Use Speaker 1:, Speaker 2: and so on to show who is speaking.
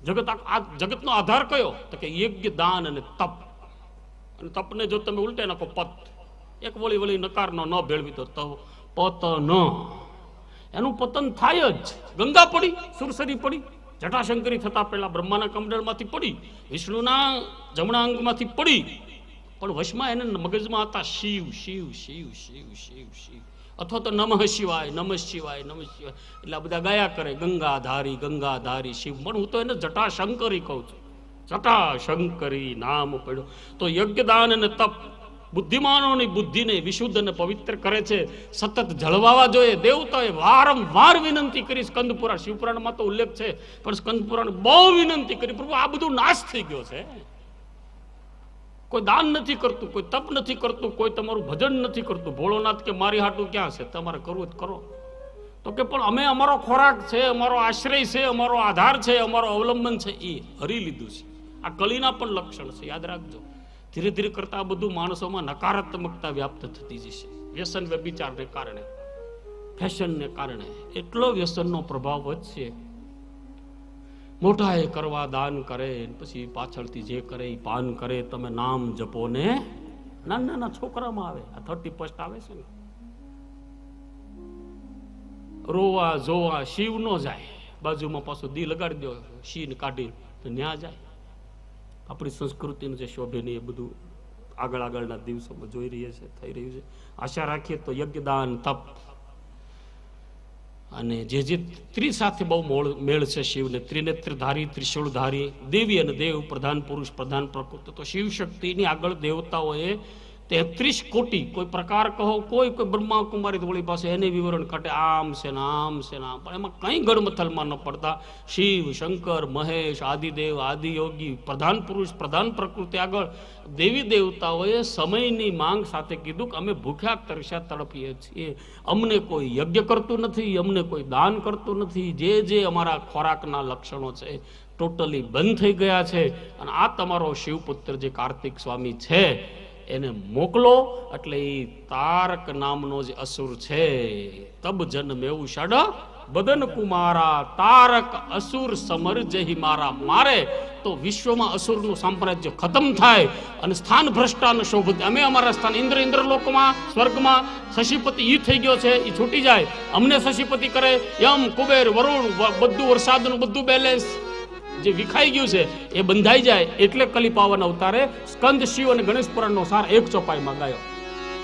Speaker 1: આ જગતનો આધાર કયો? તો કે યજ્ઞ, દાન અને તપ. અને તપને જો તમે ઉલટે નાખો પત, એક વળી નકારનો ન ભેળવી તો પતન, એનું પતન થાય જ. ગંગા પડી, સુરસરી પડી, જટાશંકરી થતા પહેલા બ્રહ્માના કમંડળમાંથી પડી, વિષ્ણુના જમણા અંગમાંથી પડી, પણ વશમાં એને મગજમાં હતા શિવ શિવ શિવ શિવ શિવ શિવ, અથવા તો નમઃ શિવાય નમઃ શિવાય નમઃ શિવાય, એટલે આ બધા ગાયા કરે ગંગાધારી ગંગાધારી શિવ. પણ હું તો એને જટાશંકરી કહું છું. જટાશંકરી નામ પડ્યો. તો યજ્ઞદાન અને તપ બુદ્ધિમાનોની બુદ્ધિને વિશુદ્ધ અને પવિત્ર કરે છે. સતત જળવાવા જોઈએ. દેવતાએ વારંવાર વિનંતી કરી. સ્કંદપુરાણ, શિવપુરાણમાં તો ઉલ્લેખ છે, પણ સ્કંદપુરાણ બહુ વિનંતી કરી, પ્રભુ આ બધું નાશ થઈ ગયો છે. કોઈ દાન નથી કરતું, કોઈ તપ નથી કરતું, કોઈ તમારું ભજન નથી કરતું. ભોળોનાથ કે મારી હાટું ક્યાં છે? તમારે કરવું જ કરો. તો કે પણ અમે, અમારો ખોરાક છે, અમારો આશ્રય છે, અમારો આધાર છે, અમારો અવલંબન છે, એ હરી લીધું છે. આ કલીના પણ લક્ષણ છે, યાદ રાખજો. ધીરે ધીરે કરતા આ બધું માણસોમાં નકારાત્મકતા વ્યાપ્ત થતી જશે. વ્યસન વ્યભિચારને કારણે, ફેશનને કારણે એટલો વ્યસનનો પ્રભાવ વધશે. મોટા એ કરવા દાન કરે, પછી પાછળથી જે કરે એ પાન કરે. તમે નામ જપો ને, નાના નાના છોકરામાં આવે, આ 31 આવે છે ને, રોવા જોવા શિવ નો જાય, બાજુમાં પાછો દી લગાડી દો શીન કાઢી તો ન્યા જાય. આપણી સંસ્કૃતિનું જે શોભે એ બધું આગળના દિવસોમાં જોઈ રહ્યા છે, થઈ રહ્યું છે. આશા રાખીએ તો યજ્ઞદાન, તપ અને જે ત્રિ સાથે બહુ મેળ છે શિવને. ત્રિનેત્રધારી, ત્રિશૂળધારી, દેવી અને દેવ, પ્રધાન પુરુષ, પ્રધાન પ્રકૃતિ. તો શિવ શક્તિની આગળ દેવતાઓએ 33 કોટી, કોઈ પ્રકાર કહો, કોઈ બ્રહ્મા કુમારી વળી પાસે એને વિવરણ કાઢે, આમ છે ને આમ છે ને આમ, પણ એમાં કંઈ ગડમથલમાં ન પડતા શિવ, શંકર, મહેશ, આદિદેવ, આદિયોગી, પ્રધાન પુરુષ, પ્રધાન પ્રકૃતિ આગળ દેવી દેવતાઓએ સમયની માંગ સાથે કીધું કે અમે ભૂખ્યા તરસ્યા તડપીએ છીએ, અમને કોઈ યજ્ઞ કરતું નથી, અમને કોઈ દાન કરતું નથી. જે અમારા ખોરાકના લક્ષણો છે ટોટલી બંધ થઈ ગયા છે. અને આ તમારો શિવપુત્ર જે કાર્તિક સ્વામી છે એને મોકલો. એટલે એ તારક નામનો જે અસુર છે, તબ જન્મ એવું ષડ બદન કુમારા, તારક અસુર સમર જહી મારા. મારે તો વિશ્વમાં અસુરનું સામ્રાજ્ય ખતમ થાય અને સ્થાન ભ્રષ્ટાન શોભ. અમે અમારા સ્થાન ઇન્દ્રલોકમાં, સ્વર્ગમાં શશીપતિ ઈ થઈ ગયો છે, એ છૂટી જાય, અમને શશીપતિ કરે. યમ, કુબેર, વરુણ, બધું વરસાદનું બધું બેલેન્સ જે વિખાઈ ગયું છે એ બંધાઈ જાય. એટલે કલિપાવન અવતારે સ્કંદ, શિવ અને ગણેશ પુરાણનો સાર એક ચોપાઈમાં ગાયો.